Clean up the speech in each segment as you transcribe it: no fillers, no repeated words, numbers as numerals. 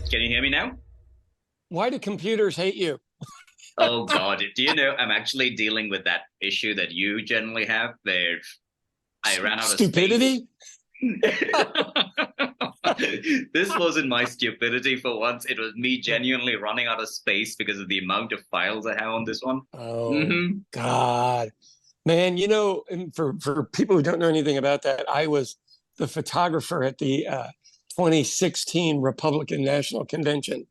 Can you hear me now? Why do computers hate you? Oh God, do you know I'm actually dealing with that issue that you generally have where I ran out of space. Stupidity? This wasn't my stupidity for once. It was me genuinely running out of space because of the amount of files I have on this one. Oh, Hmm. God. Man, and for people who don't know anything about that, I was the photographer at the 2016 Republican National Convention.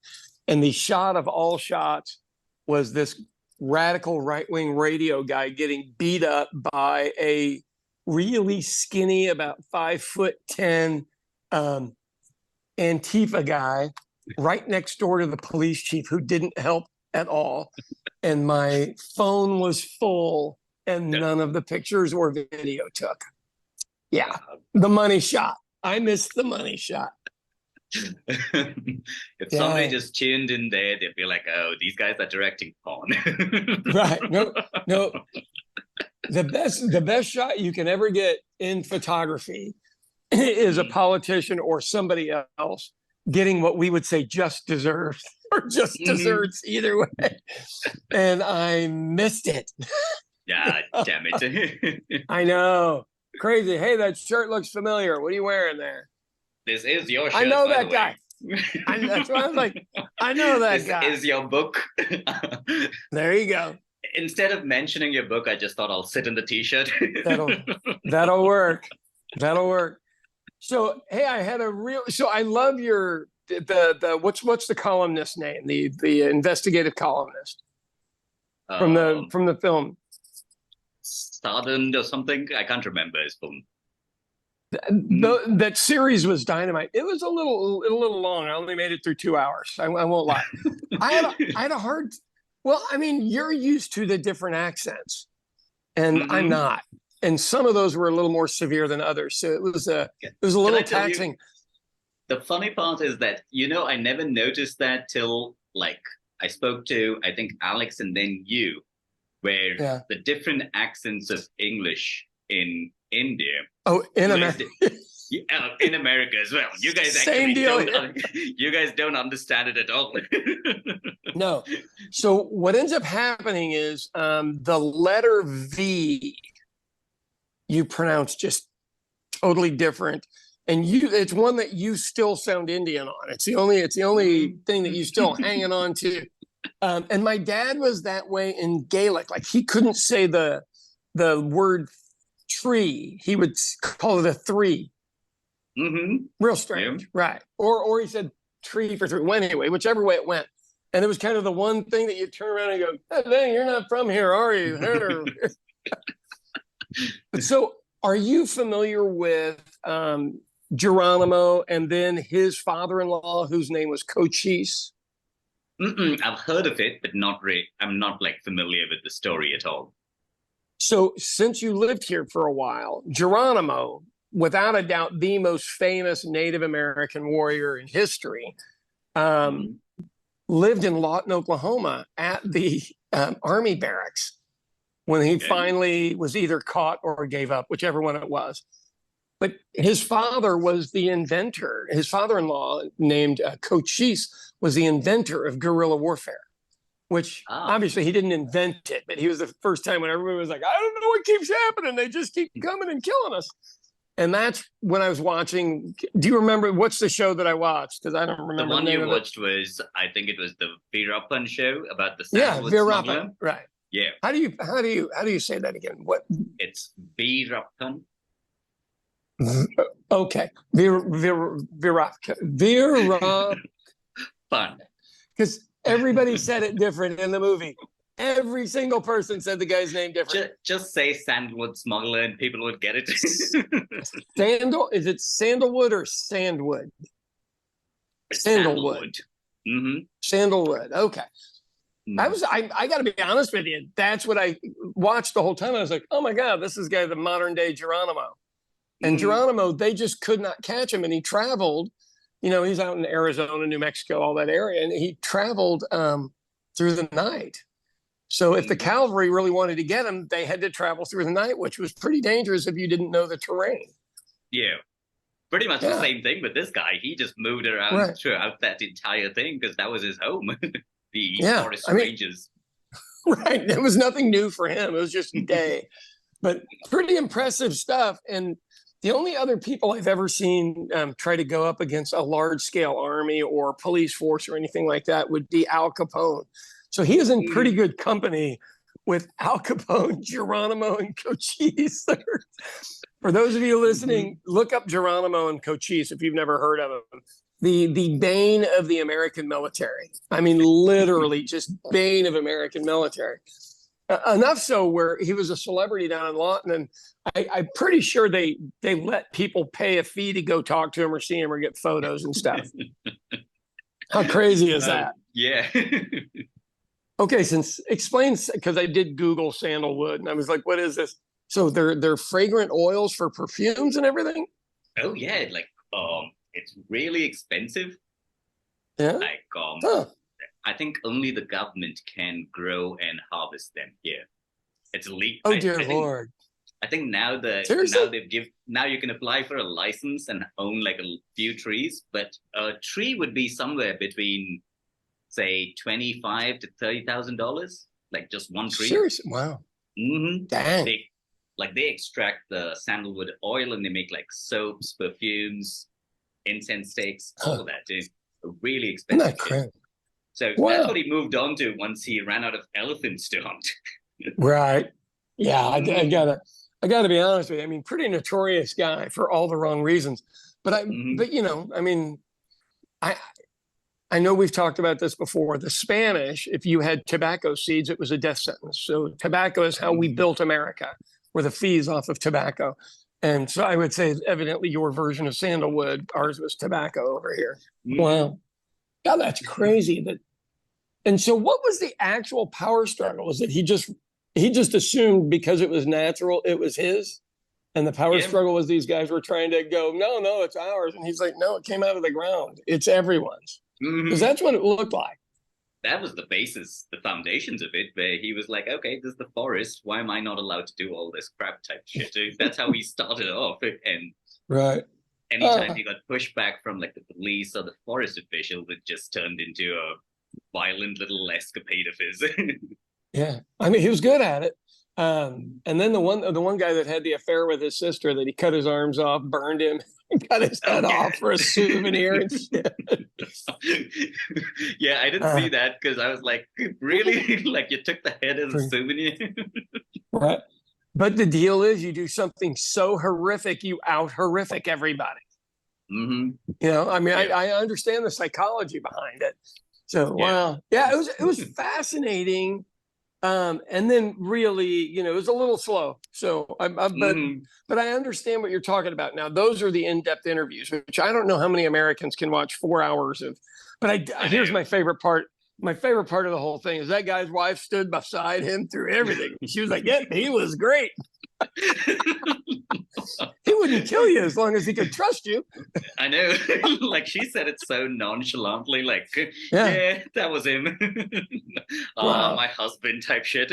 And the shot of all shots was this radical right-wing radio guy getting beat up by a really skinny, about 5'10" um, Antifa guy right next door to the police chief who didn't help at all. And my phone was full and none of the pictures or video took. Yeah, the money shot. I missed the money shot. If somebody Yeah, just tuned in there, they'd be like, "Oh, these guys are directing porn." right. No, no. The best shot you can ever get in photography is a politician or somebody else getting what we would say just deserves or just Mhm. desserts either way. And I missed it. Yeah, damn it. I know. Crazy. Hey, that shirt looks familiar. What are you wearing there? This is your I shirt, know by the that way. guy. That's why I was like, I know that This guy. is your book. There you go. Instead of mentioning your book, I just thought I'll sit in the t-shirt. That'll that'll work. That'll work. So hey, so I love the what's the columnist name? The investigative columnist from the um, from the film. Stardust or something. I can't remember his film. That series was dynamite. It was a little long. I only made it through 2 hours. I won't lie. I had a hard. Well, I mean, you're used to the different accents, and I'm Mm-hmm. not. And some of those were a little more severe than others. So it was a Can little I tell you? taxing. The funny part is that I never noticed that till like I spoke to I think Alex and then you, where Yeah. the different accents of English in India. Oh, in You guys, America, in America as well. You guys same actually deal don't. here. You guys don't understand it at all. No. So what ends up happening is the letter V you pronounce just totally different, and it's one that you still sound Indian on. It's the only thing that you still hanging on to. And my dad was that way in Gaelic. Like he couldn't say the word tree. He would call it a three. Mm-hmm. Real Yeah. strange, right? Or he said tree for three. Well, anyway, whichever way it went. And it was kind of the one thing that you turn around and go, oh, dang, you're not from here, are you? So are you familiar with Geronimo and then his father-in-law, whose name was Cochise? Mm-mm, I've heard of it, but not really. I'm not like familiar with the story at all. So since you lived here for a while, Geronimo, without a doubt, the most famous Native American warrior in history, um, Mm-hmm. lived in Lawton, Oklahoma at the Army barracks when he Okay. finally was either caught or gave up, whichever one it was. But his father was the inventor. His father-in-law, named Cochise, was the inventor of guerrilla warfare, which Ah. obviously he didn't invent it, but he was the first time when everybody was like, I don't know what keeps happening. They just keep coming and killing us. And that's when I was watching. Do you remember what's the show that I watched? Because I don't The remember the one name you of it. watched was, I think it was the Veerappan show about the Yeah, Sandalwood Virapa. Smuggler. Right. Yeah, How do you say that again? What? it's Veerappan. Okay. Virapa. Fun. Because everybody said it different in the movie. Every single person said the guy's name different. Just say Sandalwood Smuggler and people would get it. Is it Sandalwood or Sandwood? Sandalwood. Sandalwood. Mm-hmm. Sandalwood. Okay. I got to be honest with you. That's what I watched the whole time. I was like, oh my God, this is the modern day Geronimo. And Mm-hmm. Geronimo, they just could not catch him. And he traveled, he's out in Arizona, New Mexico, all that area. And he traveled through the night. So if the Mm-hmm. cavalry really wanted to get him, they had to travel through the night, which was pretty dangerous if you didn't know the terrain. Yeah. pretty much the Yeah, same thing with this guy. He just moved around right. throughout that entire thing because that was his home, the Yeah. forest I mean, ranges. right. It was nothing new for him. It was just a day, but pretty impressive stuff. And the only other people I've ever seen try to go up against a large scale army or police force or anything like that would be Al Capone. So he is in pretty Mhm. good company with Al Capone, Geronimo, and Cochise. For those of you listening, Mhm. look up Geronimo and Cochise if you've never heard of them. The bane of the American military. I mean, literally just bane of American military. Enough so where he was a celebrity down in Lawton, and I'm pretty sure they let people pay a fee to go talk to him or see him or get photos and stuff. How crazy is that? Yeah. Okay, since explains because I did Google sandalwood and I was like, what is this? So they're fragrant oils for perfumes and everything. Oh yeah, like it's really expensive. Yeah. Like Huh. I think only the government can grow and harvest them here. It's legal. Oh I, dear I think Lord. I think Seriously? now you can apply for a license and own like a few trees, but a tree would be somewhere between say 25 to $30,000, like just one tree. Seriously? Wow. Mm-hmm. Dang. They extract the sandalwood oil and they make like soaps, perfumes, incense sticks, all Huh. of that, dude. Really Isn't expensive that shit. crazy? So that's what Wow. he moved on to once he ran out of elephants to hunt. Right. Yeah, Mm-hmm. I gotta be honest with you. I mean, pretty notorious guy for all the wrong reasons. Mm-hmm. But I mean, I I know we've talked about this before. The Spanish, if you had tobacco seeds, it was a death sentence. So tobacco is how we Mm-hmm. built America, were the fees off of tobacco. And so I would say, evidently, your version of sandalwood, ours was tobacco over here. Mm-hmm. Wow. God, that's crazy. And so what was the actual power struggle? Is it he just assumed because it was natural, it was his? And the power Yeah. struggle was these guys were trying to go, no, no, it's ours. And he's like, no, it came out of the ground. It's everyone's. Because Mm-hmm. that's what it looked like. That was the basis, the foundations of it, where he was like, okay, this is the forest. Why am I not allowed to do all this crap type shit? Dude? That's how he started off. And Right. anytime he got pushback from like the police or the forest officials, it just turned into a violent little escapade of his. Yeah. I mean, he was good at it. And then the one guy that had the affair with his sister that he cut his arms off, burned him, cut his Oh head yeah. off for a souvenir and shit. Yeah, I didn't Uh, see that because I was like, really? Like you took the head as a souvenir? right. But the deal is you do something so horrific, you out horrific everybody. Mm-hmm. I mean, Yeah. I understand the psychology behind it. So Yeah. wow. Yeah, it was fascinating. And then really, it was a little slow. So Mm-hmm. but I understand what you're talking about. Now, those are the in-depth interviews, which I don't know how many Americans can watch 4 hours of. But I here's know. my favorite part. My favorite part of the whole thing is that guy's wife stood beside him through everything. She was like, "Yeah, he was great. He wouldn't kill you as long as he could trust you." I know. Like she said it so nonchalantly, like, Yeah. yeah, that was him. Wow. My husband type shit.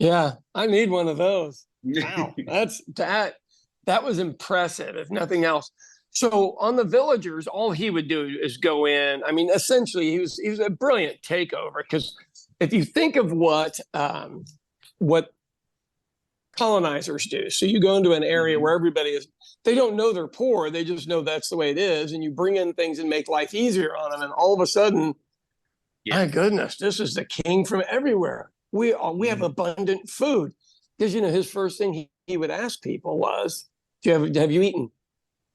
Yeah, I need one of those. Wow, that was impressive, if nothing else. So on the villagers, all he would do is go in. I mean, essentially, he was a brilliant takeover because if you think of what colonizers do, so you go into an area Mhm. where everybody is, they don't know they're poor, they just know that's the way it is, and you bring in things and make life easier on them, and all of a sudden, Yeah. my goodness, this is the king from everywhere. We have Mhm. abundant food because his first thing he would ask people was, have you eaten?"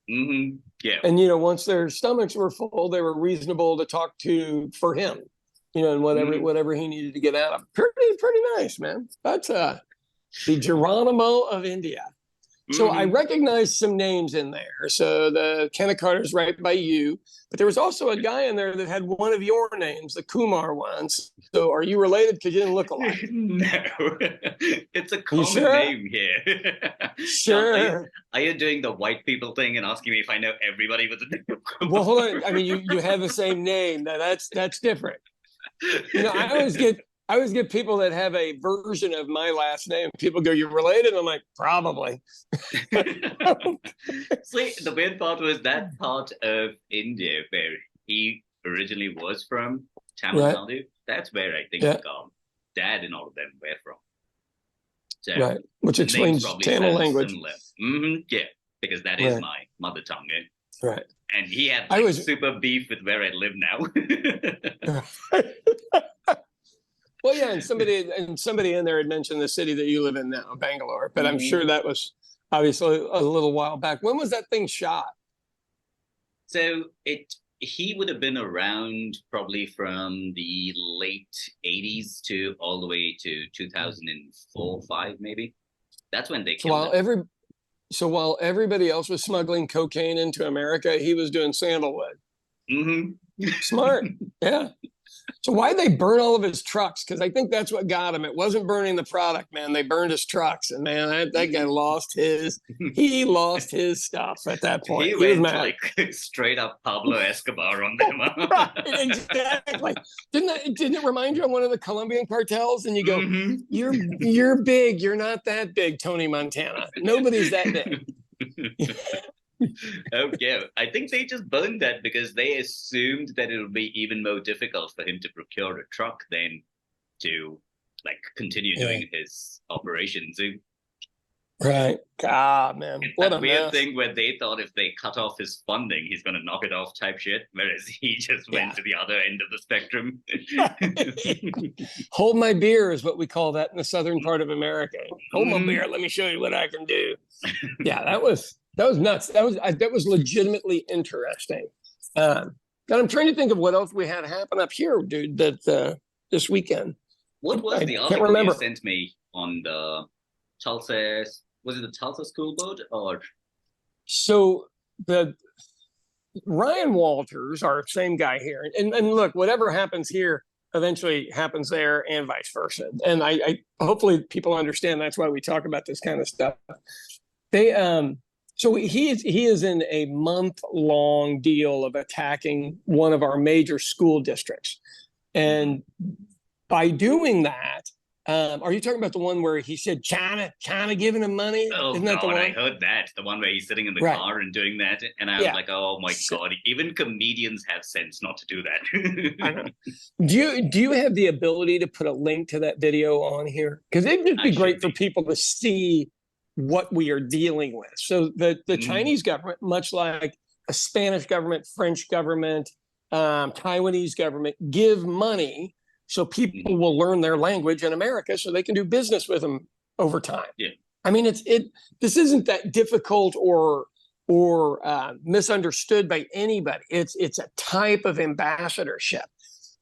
Mhm. Yeah. And once their stomachs were full, they were reasonable to talk to for him, and Mhm. whatever he needed to get out of. Pretty nice, man. That's the Geronimo of India. So I Mhm. recognized some names in there. So the Canna Carter's right by you, but there was also a guy in there that had one of your names, the Kumar ones. So are you related? Because you didn't look alike. No, it's a Are you common sure? name here. Sean, Sure. are you doing the white people thing and asking me if I know everybody with the Well, hold on. I mean, you have the same name. That's different. I I always get people that have a version of my last name. People go, "You related?" I'm like, "Probably." See, the weird part was that part of India where he originally was from, Tamil Right. Nadu. That's where I think Yeah. Dad and all of them were from. So Right. Which the names explains probably Tamil sound language. similar. Yeah, because that is Right. my mother tongue. Right. And he had I like was super beef with where I live now. well, yeah, and somebody in there had mentioned the city that you live in now, Bangalore, but I'm sure that was obviously a little while back. When was that thing shot? So he would have been around probably from the late 80s to all the way to 2004, 5 maybe. That's when they So killed him. while everybody else was smuggling cocaine into America, he was doing sandalwood. Smart. Yeah. So why'd they burn all of his trucks? Because I think that's what got him. It wasn't burning the product, man. They burned his trucks, and man, that guy lost his. He lost his stuff at that point. He He was went mad. like straight up Pablo Escobar on them. Right, exactly. Didn't it remind you of one of the Colombian cartels? And you go, you're big. You're not that big, Tony Montana. Nobody's that big. Okay, I think they just burned that because they assumed that it would be even more difficult for him to procure a truck than to like continue doing his operations. Right. God, man. It's What that a weird mess. thing where they thought if they cut off his funding, he's going to knock it off type shit, whereas he just went to the other end of the spectrum. Hold my beer is what we call that in the southern part of America. Hold my beer. Let me show you what I can do. Yeah, that was nuts. That was legitimately interesting. And I'm trying to think of what else we had happen up here, dude. That this weekend. What was the article you sent me on the Tulsa? Was it the Tulsa School Board or? So the Ryan Walters, our same guy here, and look, whatever happens here eventually happens there, and vice versa. And I hopefully people understand that's why we talk about this kind of stuff. They so he is in a month-long deal of attacking one of our major school districts, and by doing that. Are you talking about the one where he said China giving him money? Oh, Isn't that the one? I heard that. The one where he's sitting in the car and doing that. And I was like, oh my God, even comedians have sense not to do that. I know. Do you have the ability to put a link to that video on here? Because it'd just be great for people to see what we are dealing with. So the Chinese government, much like a Spanish government, French government, Taiwanese government, give money so people will learn their language in America so they can do business with them over time. Yeah. I mean, this isn't that difficult or misunderstood by anybody. It's a type of ambassadorship.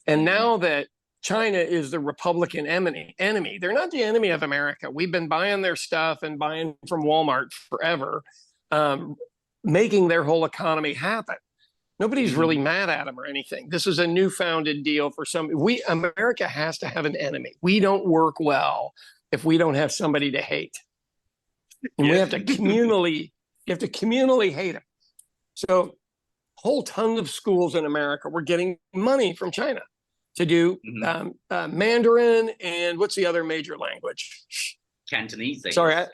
And now that China is the Republican enemy, they're not the enemy of America. We've been buying their stuff and buying from Walmart forever, making their whole economy happen. Nobody's really mad at them or anything. This is a newfounded deal for some. America has to have an enemy. We don't work well if we don't have somebody to hate, and we have to communally. You have to communally hate them. So, whole tons of schools in America were getting money from China to do Mandarin and what's the other major language? Cantonese. Sorry, I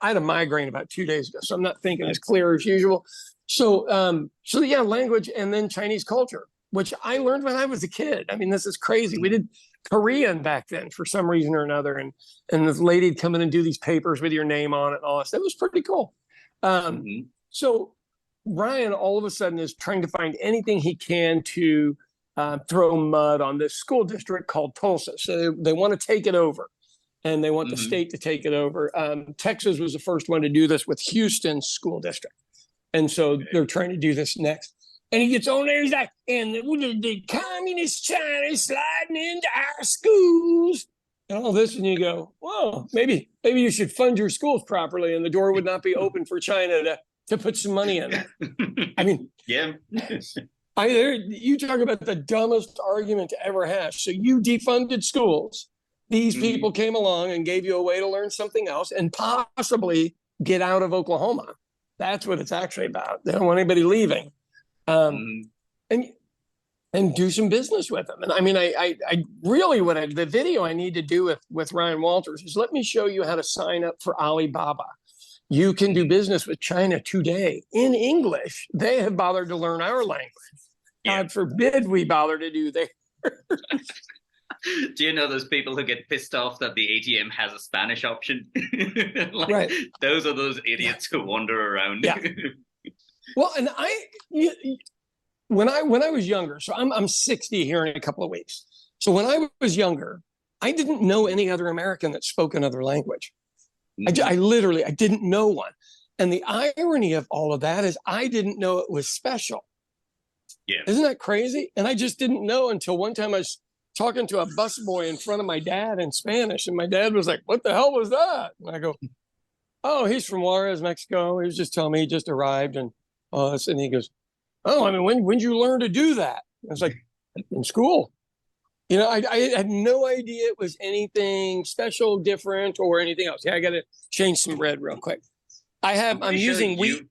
had a migraine about 2 days ago, so I'm not thinking as clear as usual. So yeah, language and then Chinese culture, which I learned when I was a kid. I mean, this is crazy. We did Korean back then for some reason or another, and this lady'd come in and do these papers with your name on it and all this. It was pretty cool. So Ryan all of a sudden is trying to find anything he can to throw mud on this school district called Tulsa. So they want to take it over, and they want the state to take it over. Texas was the first one to do this with Houston's school district. And so they're trying to do this next. And he gets on there, he's like, and the communist China is sliding into our schools and all this. And you go, whoa, maybe you should fund your schools properly and the door would not be open for China to put some money in there. I mean, you talk about the dumbest argument to ever have. So you defunded schools. These people came along and gave you a way to learn something else and possibly get out of Oklahoma. That's what it's actually about. They don't want anybody leaving. And and do some business with them. And I mean, I really the video I need to do with Ryan Walters is let me show you how to sign up for Alibaba. You can do business with China today in English. They have bothered to learn our language. God forbid we bother to do that. Do you know those people who get pissed off that the ATM has a Spanish option? Like, right. Those are those idiots who wander around. Yeah. Well, and when I was younger, so I'm 60 here in a couple of weeks. So when I was younger, I didn't know any other American that spoke another language. I literally didn't know one. And the irony of all of that is I didn't know it was special. Yeah. Isn't that crazy? And I just didn't know until one time I was talking to a busboy in front of my dad in Spanish. And my dad was like, what the hell was that? And I go, oh, he's from Juarez, Mexico. He was just telling me he just arrived. And he goes, oh, I mean, when did you learn to do that? I was like, in school. You know, I had no idea it was anything special, different, or anything else. Yeah, I got to change some bread real quick. I'm using wheat.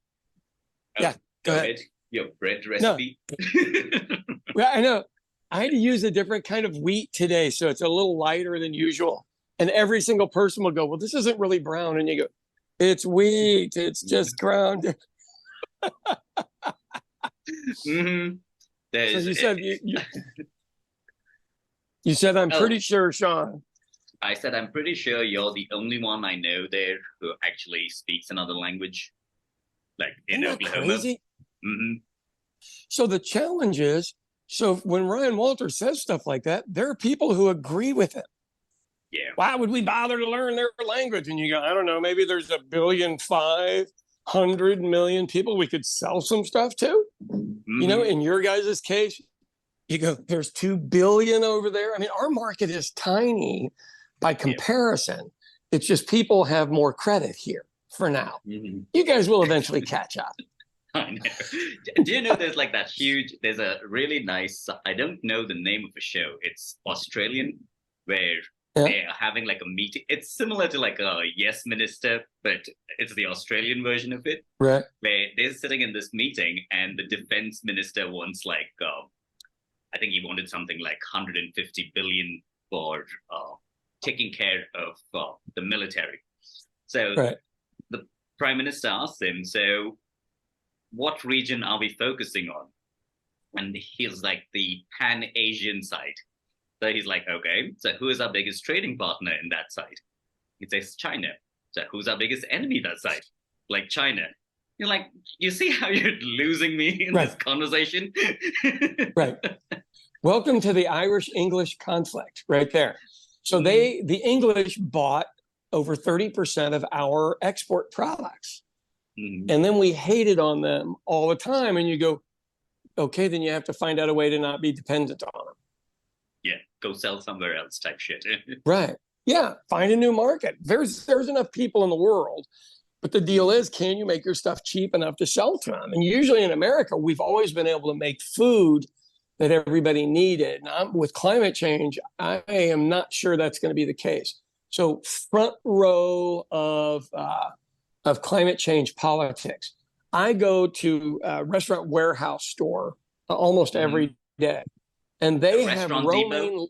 Yeah, go ahead. Your bread recipe. No. Well, I know. I had to use a different kind of wheat today, so it's a little lighter than usual. And every single person will go, well, this isn't really brown. And you go, it's wheat. It's just ground. Mm-hmm. So you said you said I'm pretty sure, Sean. I said I'm pretty sure you're the only one I know there who actually speaks another language, like in Oklahoma. Crazy? Mm-hmm. So the challenge is, so when Ryan Walters says stuff like that, there are people who agree with it. Yeah. Why would we bother to learn their language? And you go, I don't know, maybe there's 1,500,000,000 people we could sell some stuff to. Mm-hmm. You know, in your guys' case, you go, there's 2 billion over there. I mean, our market is tiny by comparison. Yeah. It's just people have more credit here for now. Mm-hmm. You guys will eventually catch up. I know. Do you know there's like there's a really nice, I don't know the name of the show. It's Australian, where they're having like a meeting. It's similar to like a Yes Minister, but it's the Australian version of it. Right. Where they're sitting in this meeting and the defense minister wants like, I think he wanted something like 150 billion for taking care of the military. So the prime minister asked him, so what region are we focusing on? And he's like, the Pan-Asian side. So he's like, okay, so who is our biggest trading partner in that side? He says China. So who's our biggest enemy that side? Like China. You're like, you see how you're losing me in this conversation? Right. Welcome to the Irish-English conflict right there. So the English bought over 30% of our export products. Mm-hmm. And then we hated on them all the time. And you go, okay, then you have to find out a way to not be dependent on them. Yeah, go sell somewhere else type shit. Right. Yeah, find a new market. There's enough people in the world. But the deal is, can you make your stuff cheap enough to sell to them? And usually in America, we've always been able to make food that everybody needed. Now, with climate change, I am not sure that's going to be the case. So front row of climate change politics. I go to a restaurant warehouse store almost every day, and they have romaine.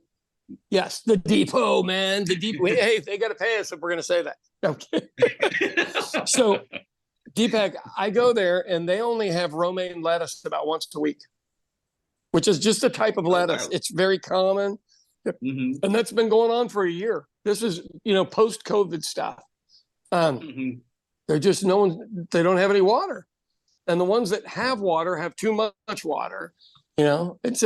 Yes, the depot, man, the depot. Hey, they got to pay us if we're going to say that. Okay. So, Deepak, I go there, and they only have romaine lettuce about once a week, which is just a type of lettuce. Wow. It's very common, and that's been going on for a year. This is, post-COVID stuff. They're just they don't have any water. And the ones that have water have too much water. It's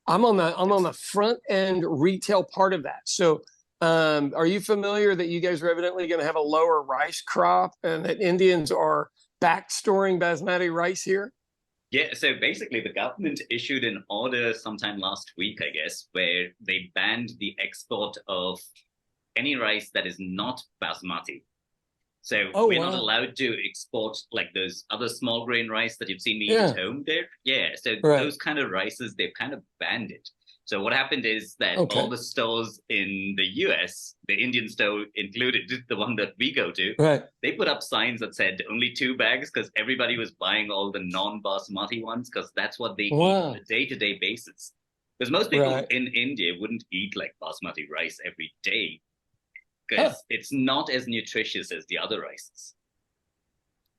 I'm on the front end retail part of that. So are you familiar that you guys are evidently going to have a lower rice crop and that Indians are back storing basmati rice here? Yeah, so basically the government issued an order sometime last week, I guess, where they banned the export of any rice that is not basmati. So we're not allowed to export like those other small grain rice that you've seen me eat at home there. Yeah, so those kind of rices, they've kind of banned it. So what happened is that all the stores in the US, the Indian store included, the one that we go to, they put up signs that said only 2 bags because everybody was buying all the non-basmati ones because that's what they eat on a day-to-day basis. Because most people in India wouldn't eat like basmati rice every day because it's not as nutritious as the other rices.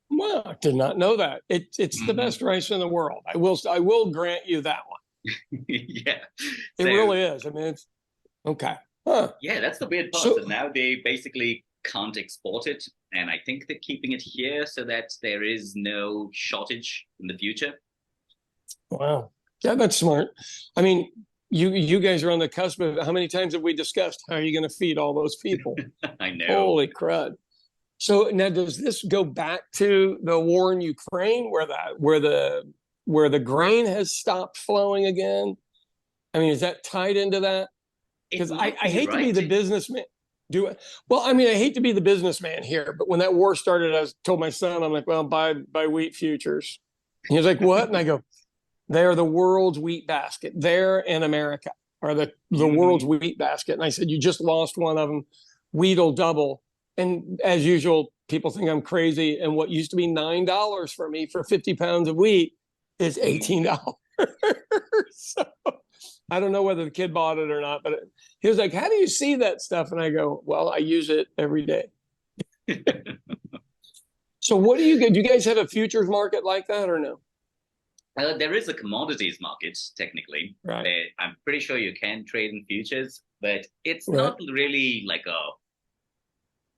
Well, I did not know that. It's the best rice in the world. I will grant you that one. Yeah, it really is. I mean, it's okay. Yeah, that's the weird part. So now they basically can't export it, and I think they're keeping it here so that there is no shortage in the future. Wow, yeah, that's smart. I mean, you guys are on the cusp of how many times have we discussed how are you going to feed all those people? I know. Holy crud! So now, does this go back to the war in Ukraine, where the grain has stopped flowing again? I mean, is that tied into that? Because I hate to be the businessman. I hate to be the businessman here, but when that war started, I told my son, I'm like, well, buy wheat futures. And he was like, what? And I go, they're the world's wheat basket. There and America are the world's wheat basket. And I said, you just lost one of them. Wheat'll double. And as usual, people think I'm crazy. And what used to be $9 for me for 50 pounds of wheat is $18. So I don't know whether the kid bought it or not, but he was like, how do you see that stuff? And I go, well, I use it every day. So what do you guys have a futures market like that or no? There is a commodities market, technically. Right. I'm pretty sure you can trade in futures, but it's not really like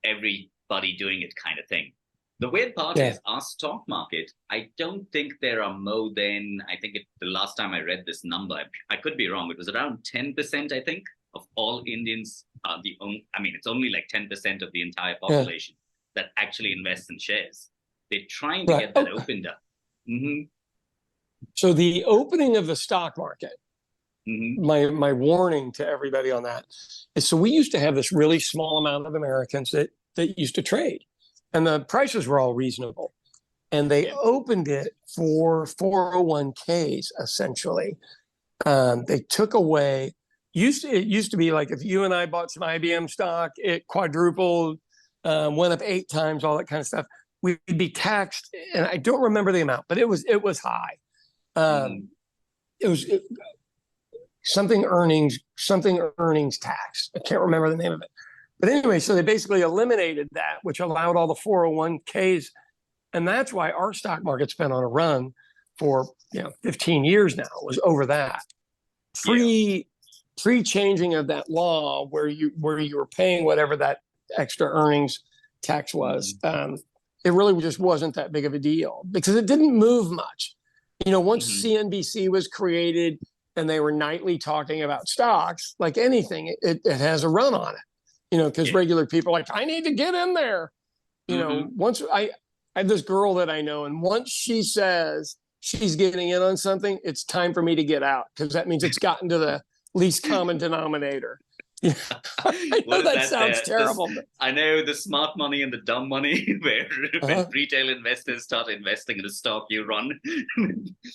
everybody doing it kind of thing. The weird part is our stock market, I don't think there are more than, the last time I read this number, I could be wrong, it was around 10%, I think, of all Indians are it's only like 10% of the entire population that actually invests in shares. They're trying to get that opened up. So the opening of the stock market, my warning to everybody on that is, so we used to have this really small amount of Americans that used to trade. And the prices were all reasonable. And they opened it for 401ks, essentially. They took away, it used to be like if you and I bought some IBM stock, it quadrupled, went up 8 times, all that kind of stuff. We'd be taxed, and I don't remember the amount, but it was high. It was something earnings tax. I can't remember the name of it. But anyway, so they basically eliminated that, which allowed all the 401ks. And that's why our stock market's been on a run for 15 years now. It was over that. Pre-changing of that law where you were paying whatever that extra earnings tax was, it really just wasn't that big of a deal because it didn't move much. Once CNBC was created and they were nightly talking about stocks, like anything, it has a run on it. Because regular people are like, I need to get in there. Once I have this girl that I know, and once she says she's getting in on something, it's time for me to get out because that means it's gotten to the least common denominator. I know that sounds terrible. I know the smart money and the dumb money, where when retail investors start investing in the stock you run.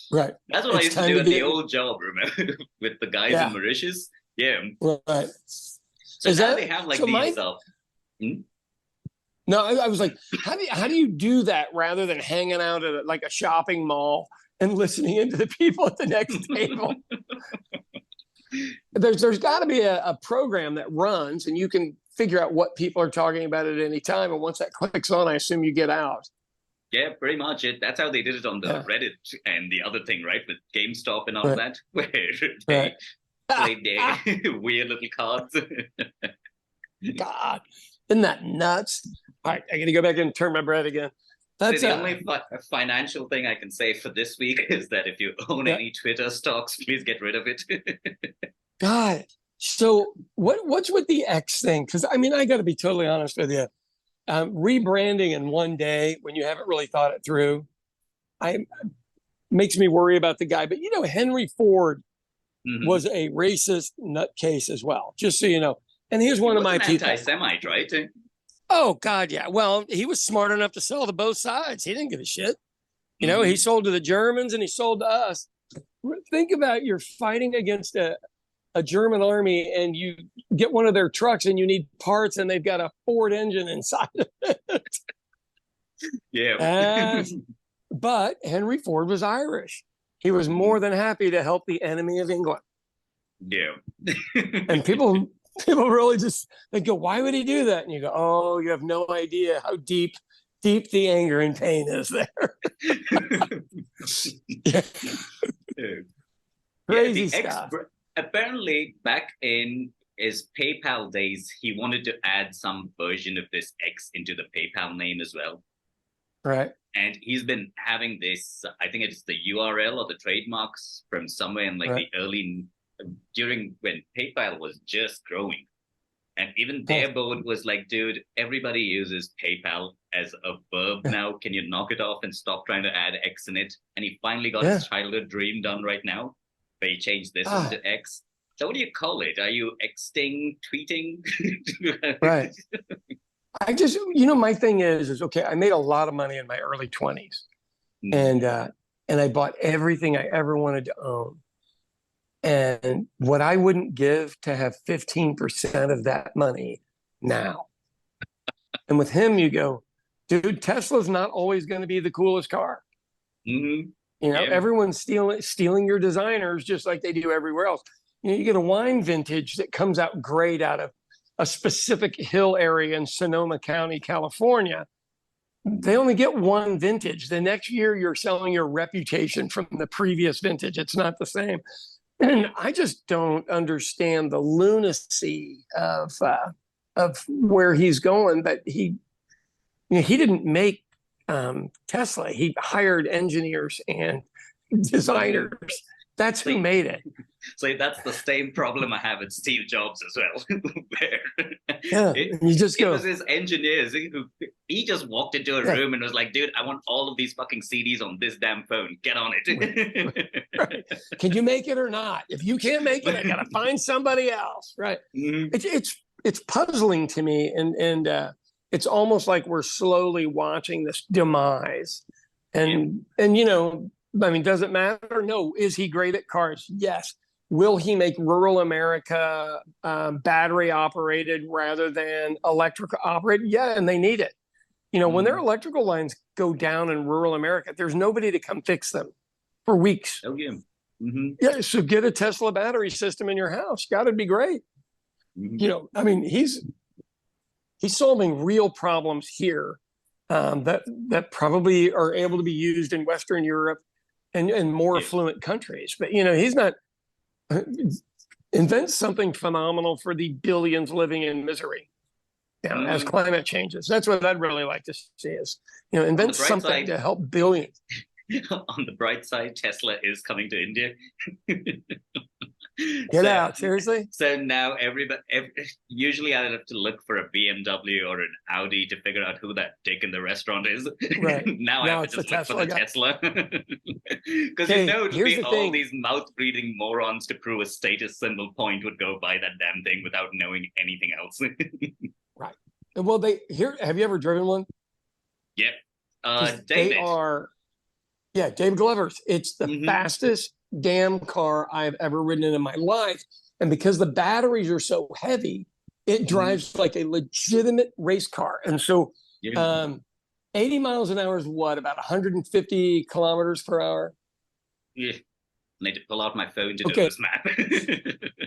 Right. That's what I used to do at the old job, remember, with the guys in Mauritius. Yeah. Right. So now they have like these stuff. No, I was like, how do you do that rather than hanging out at like a shopping mall and listening into the people at the next table? There's got to be a program that runs and you can figure out what people are talking about at any time. And once that clicks on, I assume you get out. Yeah, pretty much it. That's how they did it on the Reddit and the other thing, right? With GameStop and all that, where they played their weird little cards. God, isn't that nuts? All right, I got to go back and turn my bread again. That's the only financial thing I can say for this week is that if you own any Twitter stocks, please get rid of it. God, so what's with the X thing? Because I got to be totally honest with you. Rebranding in one day when you haven't really thought it through, makes me worry about the guy. But Henry Ford was a racist nutcase as well, just so you know. And here's one of my people. Anti-Semite, right? Oh, God, yeah. Well, he was smart enough to sell to both sides. He didn't give a shit. He sold to the Germans and he sold to us. Think about you're fighting against a a German army and you get one of their trucks and you need parts and they've got a Ford engine inside of it. Yeah. But Henry Ford was Irish. He was more than happy to help the enemy of England. Yeah. And people really just, they go, why would he do that? And you go, oh, you have no idea how deep the anger and pain is there. Yeah. Crazy stuff. Apparently, back in his PayPal days, he wanted to add some version of this X into the PayPal name as well. Right. And he's been having this, I think it's the URL or the trademarks from somewhere in like the early, during when PayPal was just growing. And even their board was like, dude, everybody uses PayPal as a verb now. Can you knock it off and stop trying to add X in it? And he finally got his childhood dream done right now, where he changed this into X. So what do you call it? Are you Xting, tweeting? Right. I just, my thing is okay, I made a lot of money in my early 20s. And I bought everything I ever wanted to own. And what I wouldn't give to have 15% of that money now. And with him, you go, dude, Tesla's not always going to be the coolest car. Everyone's stealing your designers just like they do everywhere else. You get a wine vintage that comes out great out of a specific hill area in Sonoma County, California. They only get one vintage. The next year, you're selling your reputation from the previous vintage. It's not the same. And I just don't understand the lunacy of where he's going. But he didn't make Tesla. He hired engineers and designers. That's who made it. So that's the same problem I have with Steve Jobs as well. It was his engineers who he just walked into a room and was like, dude, I want all of these fucking CDs on this damn phone. Get on it. Right. Can you make it or not? If you can't make it, I gotta find somebody else. Right. It's puzzling to me, and it's almost like we're slowly watching this demise. And does it matter? No. Is he great at cars? Yes. Will he make rural America battery operated rather than electric operated? Yeah, and they need it. When their electrical lines go down in rural America, there's nobody to come fix them for weeks. Oh, yeah. Yeah, so get a Tesla battery system in your house. That'd be great. He's solving real problems here that probably are able to be used in Western Europe and more affluent countries. But he's not invent something phenomenal for the billions living in misery as climate changes. That's what I'd really like to see is invent something to help billions. On the bright side, Tesla is coming to India. Get out, seriously? So now usually I'd have to look for a BMW or an Audi to figure out who that dick in the restaurant is. Right. now I have to just look for the Tesla. Because it would be all these mouth-breathing morons to prove a status symbol point would go buy that damn thing without knowing anything else. Right. Well, have you ever driven one? Yep. David. They are, David Glover's. It's the fastest damn car I've ever ridden in my life. And because the batteries are so heavy, it drives like a legitimate race car. And so 80 miles an hour is what, about 150 kilometers per hour? Yeah. I need to pull out my phone to do this map.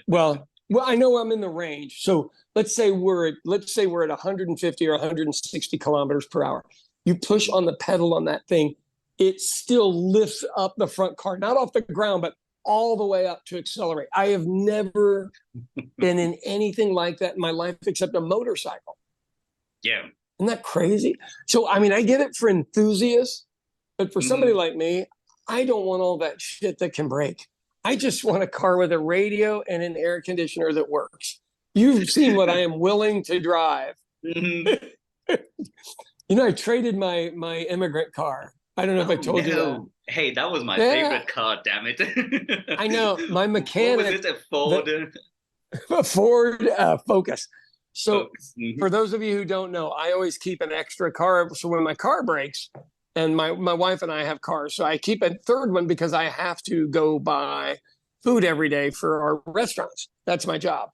well, I know I'm in the range. So let's say we're at 150 or 160 kilometers per hour. You push on the pedal on that thing, it still lifts up the front car, not off the ground, but all the way up to accelerate. I have never been in anything like that in my life except a motorcycle. Yeah. Isn't that crazy? So, I get it for enthusiasts, but for somebody like me, I don't want all that shit that can break. I just want a car with a radio and an air conditioner that works. You've seen what I am willing to drive. I traded my immigrant car. I don't know if I told you that. Hey, that was my favorite car, damn it. I know. My mechanic. What was it, a Ford? A Ford Focus. So for those of you who don't know, I always keep an extra car. So when my car breaks, and my wife and I have cars, so I keep a third one because I have to go buy food every day for our restaurants. That's my job.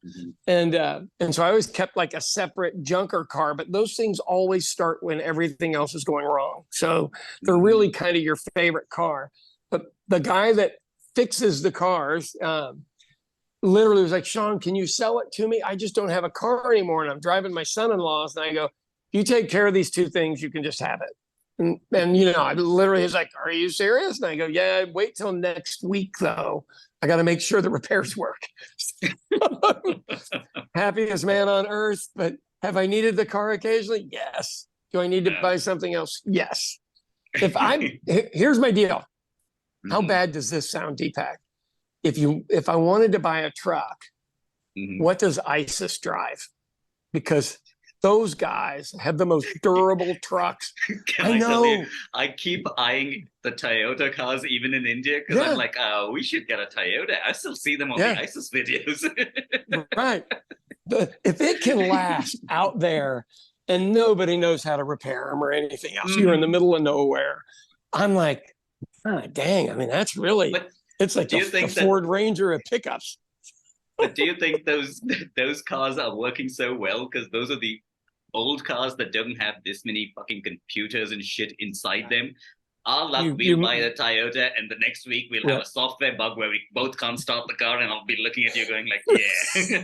Mhm. And so I always kept like a separate junker car, but those things always start when everything else is going wrong. So they're really kind of your favorite car. But the guy that fixes the cars literally was like, Sean, can you sell it to me? I just don't have a car anymore. And I'm driving my son-in-law's. And I go, you take care of these two things, you can just have it. And you know, I literally was like, are you serious? And I go, yeah, wait till next week, though. I got to make sure the repairs work. Happiest man on earth. But have I needed the car occasionally? Yes. Do I need to buy something else? Yes. Here's my deal. How bad does this sound, Deepak? If I wanted to buy a truck, what does ISIS drive? Because those guys have the most durable trucks. Can I tell you, I keep eyeing the Toyota cars even in India because I'm like, we should get a Toyota. I still see them on the ISIS videos. Right. If it can last out there and nobody knows how to repair them or anything else, you're in the middle of nowhere. I'm like, dang, I mean, that's really, it's like the Ford Ranger of pickups. But do you think those cars are working so well because those are the old cars that don't have this many fucking computers and shit inside them? Our luck, we'll buy a Toyota, and the next week we'll have a software bug where we both can't start the car, and I'll be looking at you going like, yeah,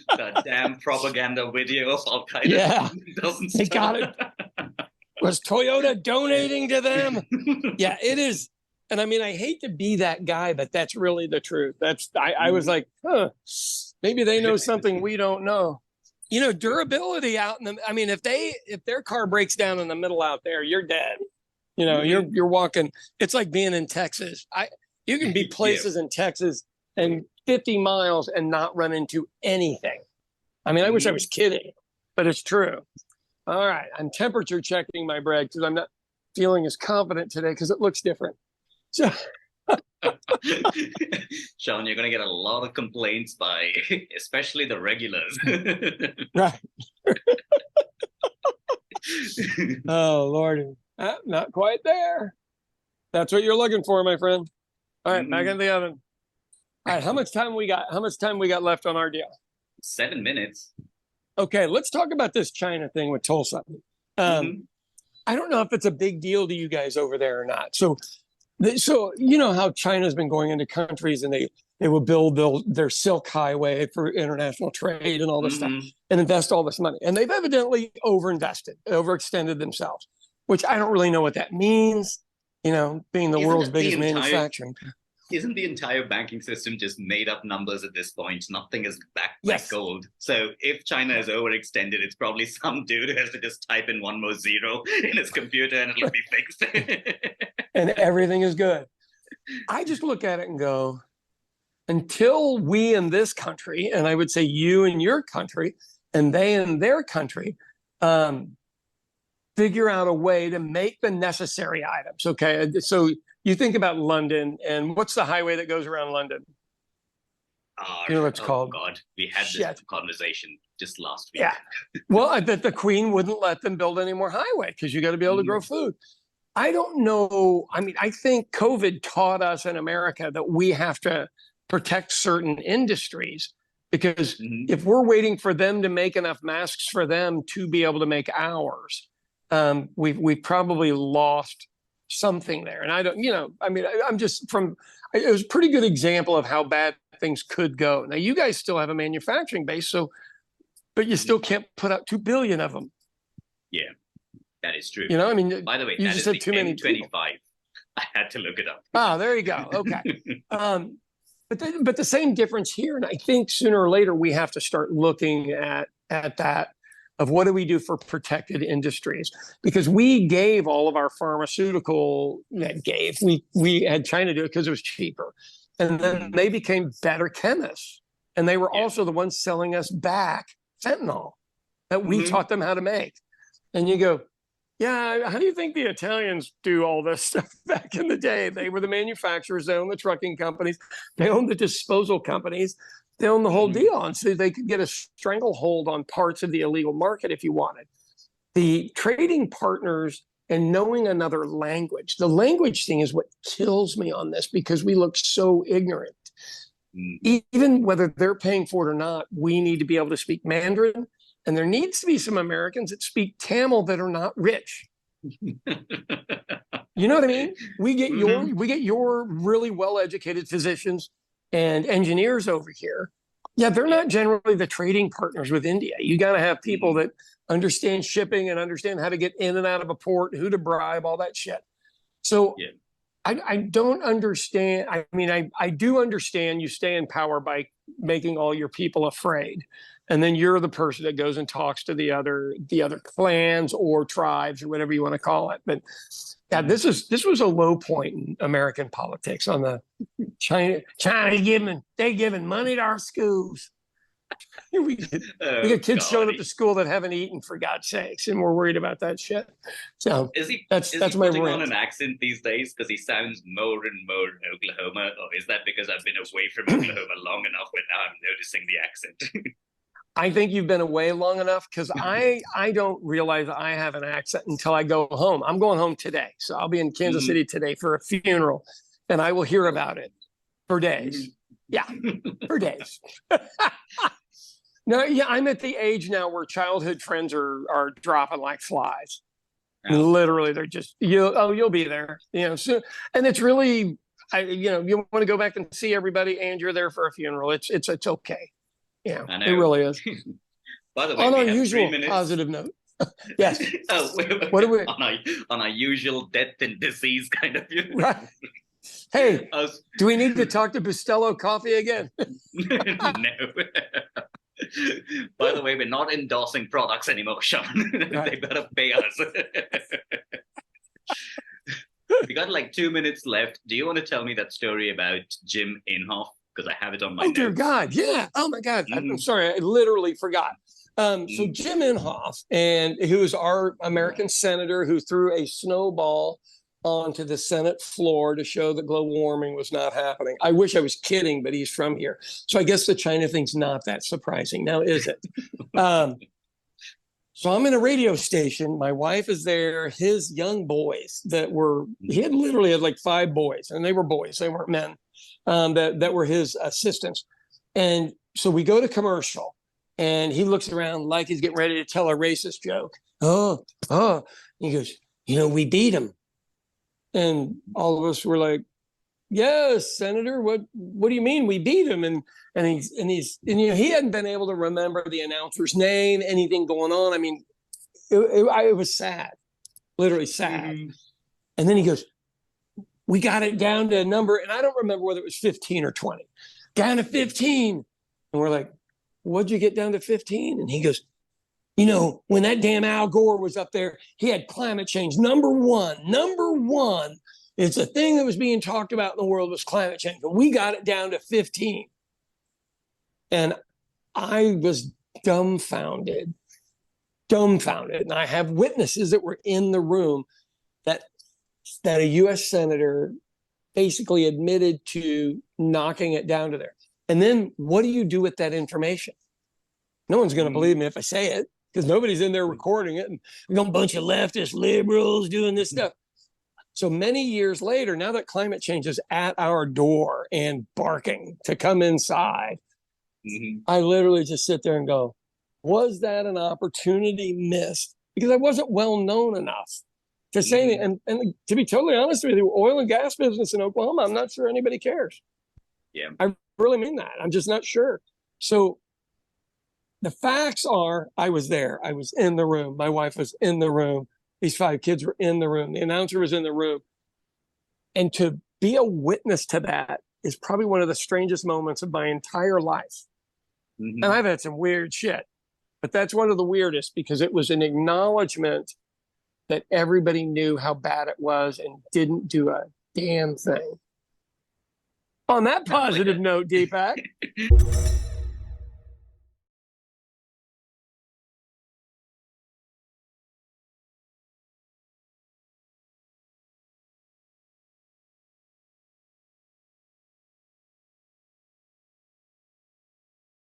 the damn propaganda video of Al Qaeda doesn't stop. They got it. Was Toyota donating to them? Yeah, it is. And I mean, I hate to be that guy, but that's really the truth. I was like, maybe they know something we don't know. You know, durability out in the, I mean, if their car breaks down in the middle out there, you're dead. You know, you're walking. It's like being in Texas. You can be places in Texas and 50 miles and not run into anything. I mean, I wish I was kidding, but it's true. All right, I'm temperature checking my bread because I'm not feeling as confident today because it looks different. So, Sean, you're going to get a lot of complaints by especially the regulars. Right. Oh, Lord. Not quite there. That's what you're looking for, my friend. All right, back in the oven. All right, how much time we got? How much time we got left on our deal? 7 minutes. Okay, let's talk about this China thing with Tulsa. I don't know if it's a big deal to you guys over there or not. So you know how China's been going into countries and they will build their Silk Highway for international trade and all this stuff and invest all this money. And they've evidently overextended themselves, which I don't really know what that means, you know, being the world's biggest manufacturing. Isn't the entire banking system just made up numbers at this point? Nothing is backed by gold. So if China is overextended, it's probably some dude who has to just type in one more zero in his computer and it'll be fixed. And everything is good. I just look at it and go, until we in this country, and I would say you in your country, and they in their country, figure out a way to make the necessary items. Okay, so you think about London, and what's the highway that goes around London? You know what it's called? God, we had this conversation just last week. Yeah. Well, I bet the Queen wouldn't let them build any more highway because you got to be able to grow food. I don't know. I mean, I think COVID taught us in America that we have to protect certain industries because if we're waiting for them to make enough masks for them to be able to make ours, we've probably lost something there. And I don't, you know, I mean, I'm just it was a pretty good example of how bad things could go. Now, you guys still have a manufacturing base, but you still can't put out 2 billion of them. Yeah. That is true. You know, I mean, by the way, you that just is said too the many M25. I had to look it up. Ah, there you go. Okay. But the same difference here, and I think sooner or later we have to start looking at that of what do we do for protected industries, because we gave all of our pharmaceutical we had China do it because it was cheaper, and then they became better chemists, and they were also the ones selling us back fentanyl that we taught them how to make. And you go, yeah, how do you think the Italians do all this stuff back in the day? They were the manufacturers, they owned the trucking companies, they owned the disposal companies, they owned the whole deal. And so they could get a stranglehold on parts of the illegal market if you wanted. The trading partners and knowing another language, the language thing is what kills me on this because we look so ignorant. Even whether they're paying for it or not, we need to be able to speak Mandarin. And there needs to be some Americans that speak Tamil that are not rich. You know what I mean? We get your really well-educated physicians and engineers over here. Yeah, they're not generally the trading partners with India. You got to have people that understand shipping and understand how to get in and out of a port, who to bribe, all that shit. So I don't understand. I mean, I do understand you stay in power by making all your people afraid. And then you're the person that goes and talks to the other clans or tribes or whatever you want to call it. But yeah, this was a low point in American politics on the China giving money to our schools. We got kids showing up to school that haven't eaten, for God's sakes, and we're worried about that shit. So is he my putting rant. on an accent these days because he sounds more and more Oklahoma, or is that because I've been away from Oklahoma long enough, but now I'm noticing the accent? I think you've been away long enough, because I don't realize I have an accent until I go home. I'm going home today, so I'll be in Kansas City today for a funeral, and I will hear about it for days. Yeah, for days. No, yeah, I'm at the age now where childhood friends are dropping like flies. Literally, they're just you'll be there, So, and it's really, you want to go back and see everybody, and you're there for a funeral. It's okay. Yeah, it really is. By the way, on our usual positive note. Yes. What do we on our usual death and disease kind of funeral? Right. Hey, do we need to talk to Bustelo Coffee again? No. By the way, we're not endorsing products anymore, Sean. Right. They better pay us. We got like 2 minutes left. Do you want to tell me that story about Jim Inhofe? Because I have it on my notes. Dear God, yeah. Oh my God, I'm sorry, I literally forgot. So Jim Inhofe, and who was our American senator who threw a snowball onto the Senate floor to show that global warming was not happening. I wish I was kidding, but he's from here. So I guess the China thing's not that surprising. Now, is it? So I'm in a radio station. My wife is there. His young boys he literally had like 5 boys, and they were boys. They weren't men, that were his assistants. And so we go to commercial, and he looks around like he's getting ready to tell a racist joke. Oh, he goes, we beat him. And all of us were like, yes, Senator, what do you mean we beat him? And he hadn't been able to remember the announcer's name, anything going on. I mean, it was sad, literally sad. And then he goes, we got it down to a number, and I don't remember whether it was 15 or 20, down to 15. And we're like, what'd you get down to 15? And he goes, when that damn Al Gore was up there, he had climate change. Number one, it's a thing that was being talked about in the world was climate change. And we got it down to 15. And I was dumbfounded. And I have witnesses that were in the room that a U.S. senator basically admitted to knocking it down to there. And then what do you do with that information? No one's going to believe me if I say it, because nobody's in there recording it. And we got a bunch of leftist liberals doing this stuff. So many years later, now that climate change is at our door and barking to come inside, I literally just sit there and go, was that an opportunity missed? Because I wasn't well known enough to say anything. And to be totally honest with you, oil and gas business in Oklahoma, I'm not sure anybody cares. Yeah, I really mean that. I'm just not sure. So the facts are, I was there. I was in the room. My wife was in the room. These 5 kids were in the room. The announcer was in the room. And to be a witness to that is probably one of the strangest moments of my entire life. And I've had some weird shit, but that's one of the weirdest, because it was an acknowledgement that everybody knew how bad it was and didn't do a damn thing. On that positive note, Deepak.